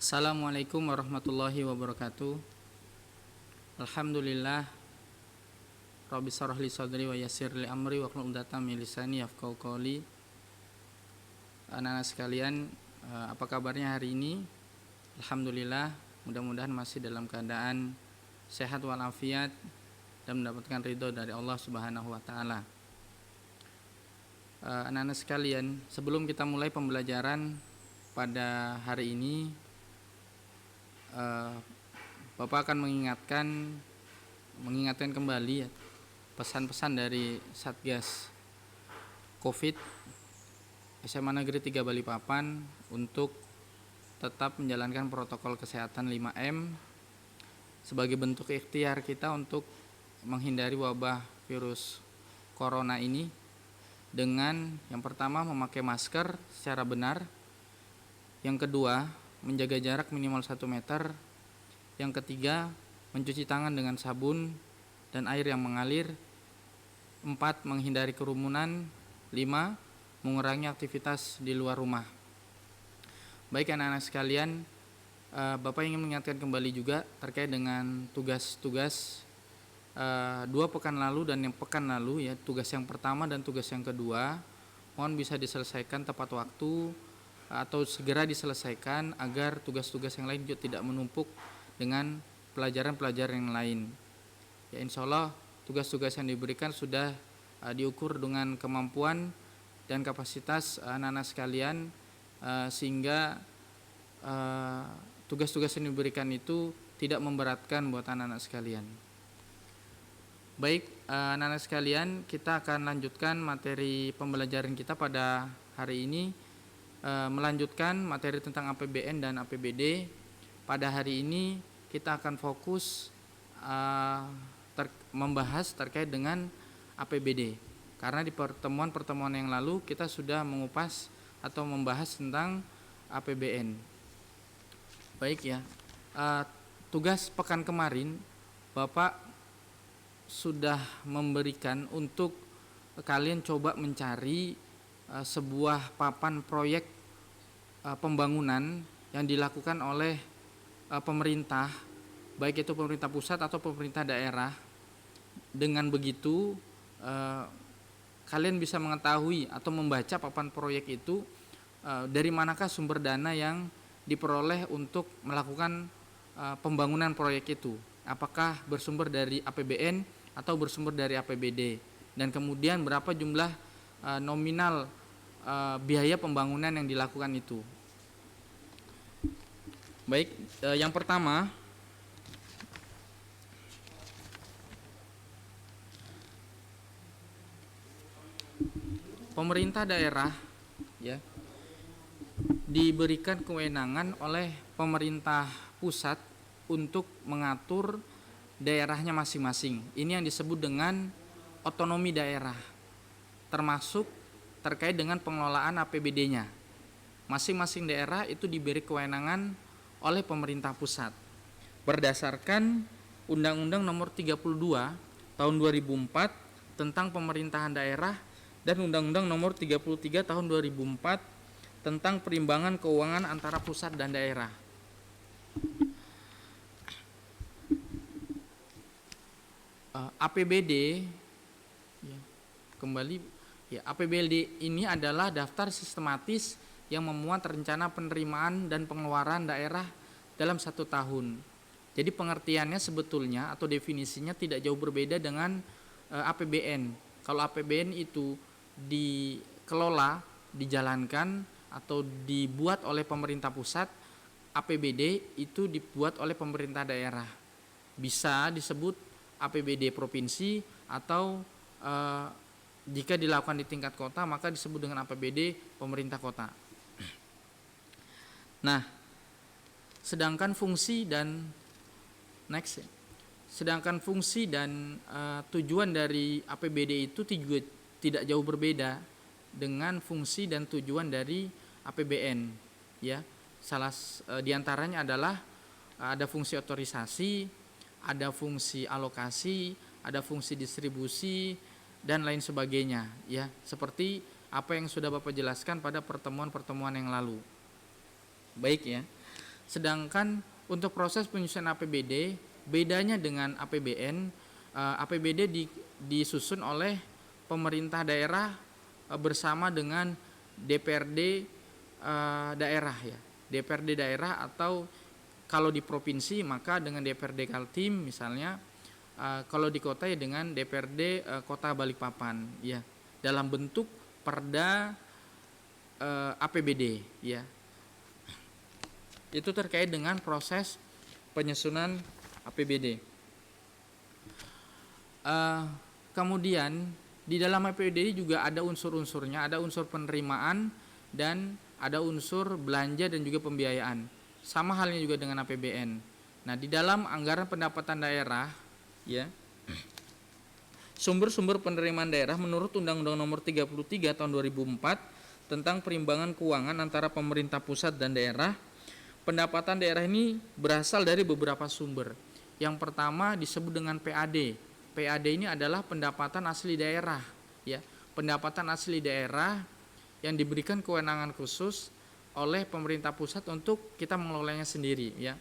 Assalamualaikum warahmatullahi wabarakatuh. Alhamdulillah Rabbi shrah li sadri wa yassir li amri wa hlul 'uqdatam min lisani yafqahu qawli. Anak-anak sekalian, apa kabarnya hari ini? Alhamdulillah, mudah-mudahan masih dalam keadaan sehat walafiat dan mendapatkan ridho dari Allah Subhanahu wa taala. Anak-anak sekalian, sebelum kita mulai pembelajaran pada hari ini, Bapak akan mengingatkan kembali ya, pesan-pesan dari Satgas Covid SMA Negeri 3 Balikpapan untuk tetap menjalankan protokol kesehatan 5M sebagai bentuk ikhtiar kita untuk menghindari wabah virus corona ini, dengan yang pertama memakai masker secara benar, yang kedua menjaga jarak minimal 1 meter, yang ketiga mencuci tangan dengan sabun dan air yang mengalir, 4 menghindari kerumunan, 5 mengurangi aktivitas di luar rumah. Baik anak-anak sekalian, Bapak ingin mengingatkan kembali juga terkait dengan tugas-tugas 2 pekan lalu dan yang pekan lalu ya. Tugas yang pertama dan tugas yang kedua mohon bisa diselesaikan tepat waktu atau segera diselesaikan agar tugas-tugas yang lain juga tidak menumpuk dengan pelajaran-pelajaran yang lain. Ya, insya Allah tugas-tugas yang diberikan sudah diukur dengan kemampuan dan kapasitas anak-anak sekalian, sehingga tugas-tugas yang diberikan itu tidak memberatkan buat anak-anak sekalian. Baik, anak-anak sekalian, kita akan lanjutkan materi pembelajaran kita pada hari ini, melanjutkan materi tentang APBN dan APBD. Pada hari ini kita akan fokus membahas terkait dengan APBD, karena di pertemuan-pertemuan yang lalu kita sudah mengupas atau membahas tentang APBN. Baik ya, tugas pekan kemarin Bapak sudah memberikan untuk kalian coba mencari sebuah papan proyek pembangunan yang dilakukan oleh pemerintah, baik itu pemerintah pusat atau pemerintah daerah. Dengan begitu kalian bisa mengetahui atau membaca papan proyek itu, dari manakah sumber dana yang diperoleh untuk melakukan pembangunan proyek itu, apakah bersumber dari APBN atau bersumber dari APBD, dan kemudian berapa jumlah nominal biaya pembangunan yang dilakukan itu. Baik, yang pertama pemerintah daerah ya diberikan kewenangan oleh pemerintah pusat untuk mengatur daerahnya masing-masing. Ini yang disebut dengan otonomi daerah, termasuk terkait dengan pengelolaan APBD-nya. Masing-masing daerah itu diberi kewenangan oleh pemerintah pusat berdasarkan Undang-Undang Nomor 32 Tahun 2004 tentang pemerintahan daerah dan Undang-Undang Nomor 33 Tahun 2004 tentang perimbangan keuangan antara pusat dan daerah. APBD ya, APBD ini adalah daftar sistematis yang memuat rencana penerimaan dan pengeluaran daerah dalam 1 tahun. Jadi pengertiannya sebetulnya atau definisinya tidak jauh berbeda dengan APBN. Kalau APBN itu dikelola, dijalankan atau dibuat oleh pemerintah pusat, APBD itu dibuat oleh pemerintah daerah. Bisa disebut APBD provinsi atau jika dilakukan di tingkat kota maka disebut dengan APBD pemerintah kota. Nah, sedangkan fungsi dan tujuan dari APBD itu tidak jauh berbeda dengan fungsi dan tujuan dari APBN ya. Salah diantaranya adalah ada fungsi otorisasi, ada fungsi alokasi, ada fungsi distribusi dan lain sebagainya ya, seperti apa yang sudah Bapak jelaskan pada pertemuan-pertemuan yang lalu. Baik ya. Sedangkan untuk proses penyusunan APBD, bedanya dengan APBN, APBD disusun oleh pemerintah daerah bersama dengan DPRD daerah ya. DPRD daerah, atau kalau di provinsi maka dengan DPRD Kaltim misalnya, kalau di kota ya dengan DPRD Kota Balikpapan ya, dalam bentuk Perda APBD ya. Itu terkait dengan proses penyusunan APBD. Kemudian di dalam APBD juga ada unsur-unsurnya, ada unsur penerimaan dan ada unsur belanja dan juga pembiayaan. Sama halnya juga dengan APBN. Nah, di dalam anggaran pendapatan daerah ya, sumber-sumber penerimaan daerah menurut Undang-Undang Nomor 33 Tahun 2004 tentang perimbangan keuangan antara pemerintah pusat dan daerah. Pendapatan daerah ini berasal dari beberapa sumber. Yang pertama disebut dengan PAD. PAD ini adalah pendapatan asli daerah, ya. Pendapatan asli daerah yang diberikan kewenangan khusus oleh pemerintah pusat untuk kita mengelolanya sendiri, ya.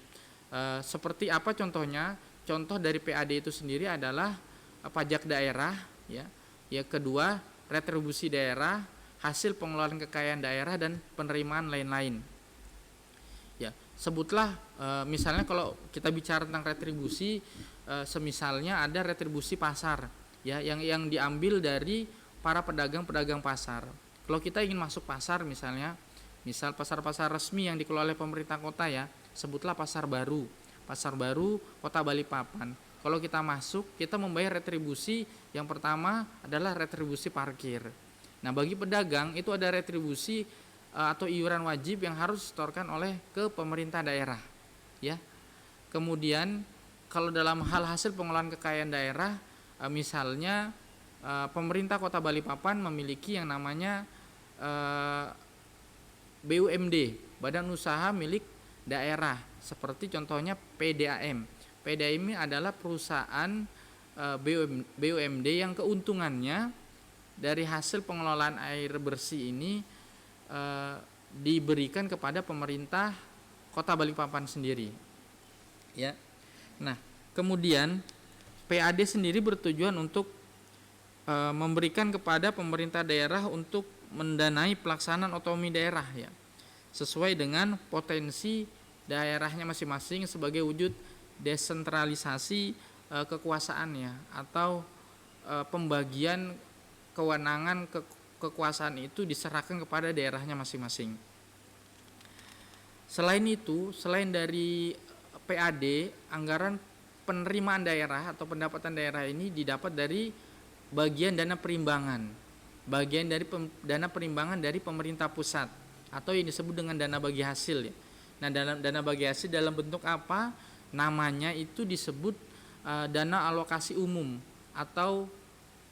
Seperti apa contohnya? Contoh dari PAD itu sendiri adalah pajak daerah, ya. Yang kedua, retribusi daerah, hasil pengelolaan kekayaan daerah dan penerimaan lain-lain. Ya, sebutlah misalnya kalau kita bicara tentang retribusi, semisalnya ada retribusi pasar ya, yang diambil dari para pedagang-pedagang pasar. Kalau kita ingin masuk pasar misalnya, misal pasar-pasar resmi yang dikelola oleh pemerintah kota ya, sebutlah Pasar Baru Kota Balikpapan. Kalau kita masuk, kita membayar retribusi. Yang pertama adalah retribusi parkir. Nah, bagi pedagang itu ada retribusi atau iuran wajib yang harus disetorkan oleh ke pemerintah daerah ya. Kemudian kalau dalam hal hasil pengelolaan kekayaan daerah, misalnya pemerintah Kota Balikpapan memiliki yang namanya BUMD, Badan Usaha Milik Daerah, seperti contohnya PDAM. PDAM adalah perusahaan BUMD yang keuntungannya dari hasil pengelolaan air bersih ini diberikan kepada pemerintah Kota Balikpapan sendiri ya. Nah, kemudian PAD sendiri bertujuan untuk memberikan kepada pemerintah daerah untuk mendanai pelaksanaan otonomi daerah ya, sesuai dengan potensi daerahnya masing-masing sebagai wujud desentralisasi kekuasaannya atau pembagian kewenangan kekuasaan itu diserahkan kepada daerahnya masing-masing. Selain itu, selain dari PAD, anggaran penerimaan daerah atau pendapatan daerah ini didapat dari bagian dana perimbangan. Bagian dari dana perimbangan dari pemerintah pusat atau yang disebut dengan dana bagi hasil ya. Nah, dana bagi hasil dalam bentuk apa? Namanya itu disebut dana alokasi umum atau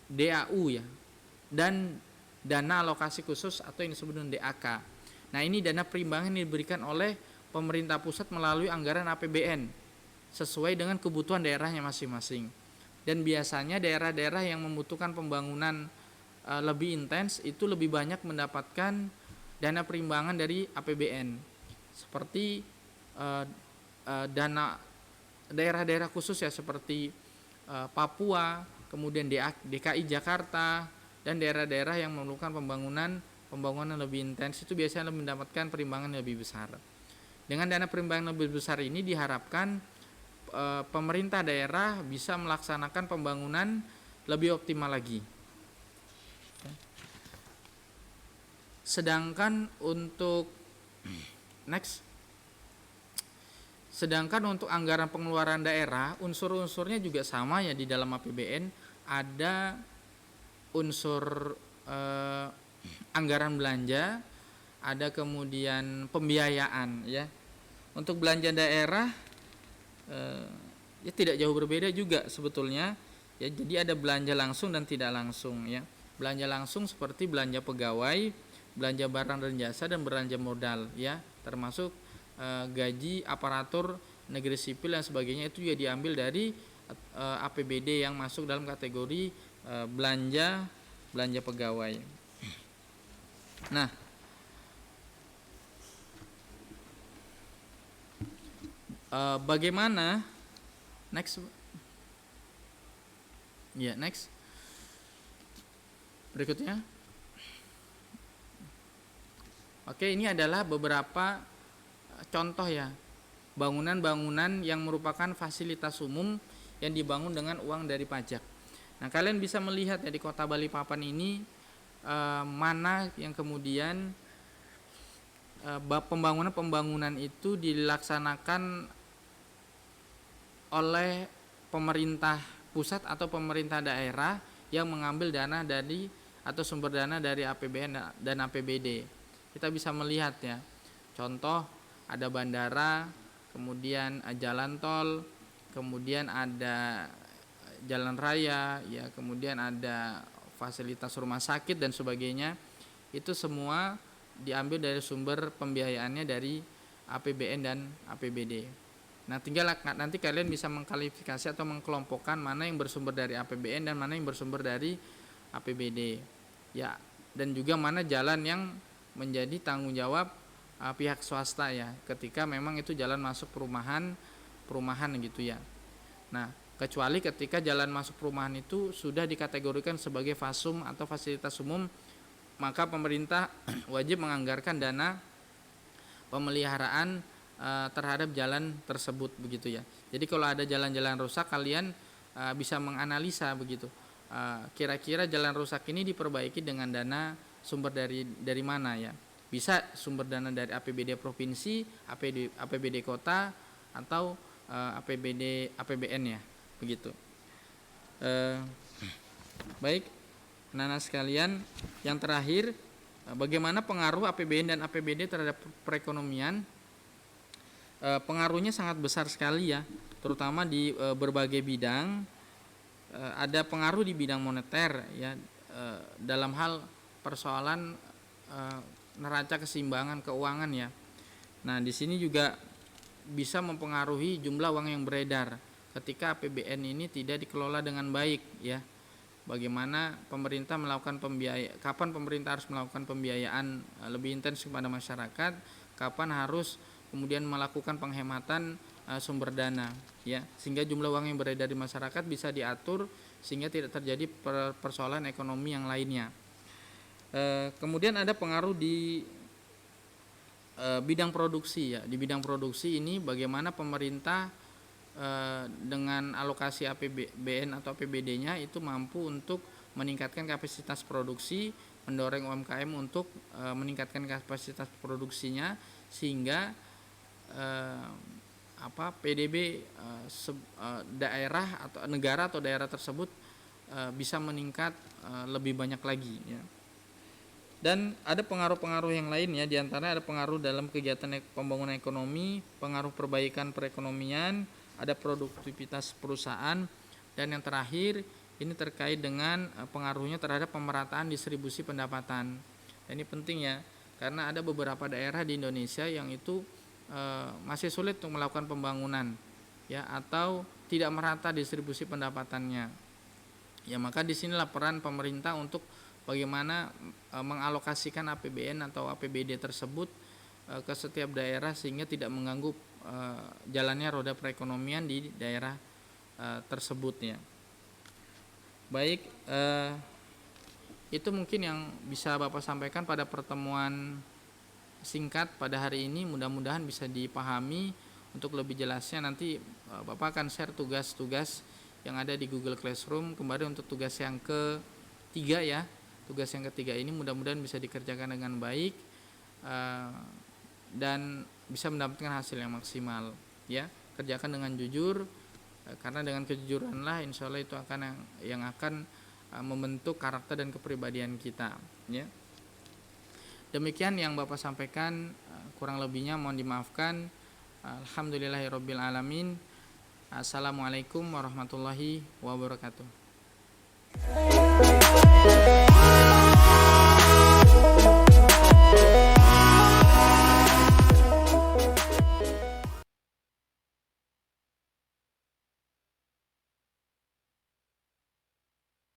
DAU ya. Dan dana alokasi khusus atau yang disebut dengan DAK. Nah, ini dana perimbangan yang diberikan oleh pemerintah pusat melalui anggaran APBN sesuai dengan kebutuhan daerahnya masing-masing. Dan biasanya daerah-daerah yang membutuhkan pembangunan lebih intens itu lebih banyak mendapatkan dana perimbangan dari APBN. Seperti dana daerah-daerah khusus ya, seperti Papua, kemudian DKI Jakarta, dan daerah-daerah yang memerlukan pembangunan lebih intens itu biasanya mendapatkan perimbangan lebih besar. Dengan dana perimbangan lebih besar ini diharapkan pemerintah daerah bisa melaksanakan pembangunan lebih optimal lagi. Sedangkan untuk anggaran pengeluaran daerah, unsur-unsurnya juga sama ya di dalam APBN. Ada unsur anggaran belanja, ada kemudian pembiayaan ya. Untuk belanja daerah ya tidak jauh berbeda juga sebetulnya ya. Jadi ada belanja langsung dan tidak langsung ya. Belanja langsung seperti belanja pegawai, belanja barang dan jasa, dan belanja modal ya, termasuk gaji aparatur negeri sipil dan sebagainya, itu juga diambil dari APBD yang masuk dalam kategori belanja pegawai. Nah, Bagaimana next ya, next berikutnya. Oke, ini adalah beberapa contoh ya, bangunan-bangunan yang merupakan fasilitas umum yang dibangun dengan uang dari pajak. Nah, kalian bisa melihat ya di Kota Balikpapan ini mana yang kemudian pembangunan itu dilaksanakan oleh pemerintah pusat atau pemerintah daerah yang mengambil dana dari atau sumber dana dari APBN dan APBD. Kita bisa melihat ya, contoh ada bandara, kemudian jalan tol, kemudian ada jalan raya, ya, kemudian ada fasilitas rumah sakit dan sebagainya. Itu semua diambil dari sumber pembiayaannya dari APBN dan APBD. Nah, tinggal nanti kalian bisa mengklasifikasi atau mengkelompokkan mana yang bersumber dari APBN dan mana yang bersumber dari APBD. Ya, dan juga mana jalan yang menjadi tanggung jawab pihak swasta ya, ketika memang itu jalan masuk perumahan gitu ya. Nah, kecuali ketika jalan masuk perumahan itu sudah dikategorikan sebagai fasum atau fasilitas umum, maka pemerintah wajib menganggarkan dana pemeliharaan terhadap jalan tersebut begitu ya. Jadi kalau ada jalan-jalan rusak, kalian bisa menganalisa begitu. Kira-kira jalan rusak ini diperbaiki dengan dana sumber dari mana ya? Bisa sumber dana dari APBD provinsi, APBD kota, atau APBN ya, begitu. Baik, anak-anak sekalian, yang terakhir, bagaimana pengaruh APBN dan APBD terhadap perekonomian? Pengaruhnya sangat besar sekali ya, terutama di berbagai bidang. Ada pengaruh di bidang moneter ya, dalam hal persoalan neraca keseimbangan keuangan ya. Nah, di sini juga bisa mempengaruhi jumlah uang yang beredar ketika APBN ini tidak dikelola dengan baik ya. Bagaimana pemerintah melakukan pembiayaan, kapan pemerintah harus melakukan pembiayaan lebih intens kepada masyarakat, kapan harus kemudian melakukan penghematan sumber dana ya, sehingga jumlah uang yang beredar di masyarakat bisa diatur sehingga tidak terjadi persoalan ekonomi yang lainnya. Kemudian ada pengaruh di bidang produksi ya. Di bidang produksi ini bagaimana pemerintah dengan alokasi APBN atau APBD-nya itu mampu untuk meningkatkan kapasitas produksi, mendorong UMKM untuk meningkatkan kapasitas produksinya sehingga PDB daerah atau negara atau daerah tersebut bisa meningkat lebih banyak lagi ya. Dan ada pengaruh-pengaruh yang lain ya, diantaranya ada pengaruh dalam kegiatan pembangunan ekonomi, pengaruh perbaikan perekonomian, ada produktivitas perusahaan, dan yang terakhir ini terkait dengan pengaruhnya terhadap pemerataan distribusi pendapatan. Dan ini penting ya, karena ada beberapa daerah di Indonesia yang itu masih sulit untuk melakukan pembangunan ya, atau tidak merata distribusi pendapatannya ya. Maka disinilah peran pemerintah untuk bagaimana mengalokasikan APBN atau APBD tersebut ke setiap daerah sehingga tidak mengganggu jalannya roda perekonomian di daerah tersebut ya. Baik, itu mungkin yang bisa Bapak sampaikan pada pertemuan singkat pada hari ini. Mudah-mudahan bisa dipahami. Untuk lebih jelasnya nanti Bapak akan share tugas-tugas yang ada di Google Classroom kembali untuk tugas yang ketiga ya. Tugas yang ketiga ini mudah-mudahan bisa dikerjakan dengan baik dan bisa mendapatkan hasil yang maksimal ya. Kerjakan dengan jujur, karena dengan kejujuranlah insya Allah itu akan yang akan membentuk karakter dan kepribadian kita ya. Demikian yang Bapak sampaikan, kurang lebihnya mohon dimaafkan. Alhamdulillahirabbil alamin. Assalamualaikum warahmatullahi wabarakatuh.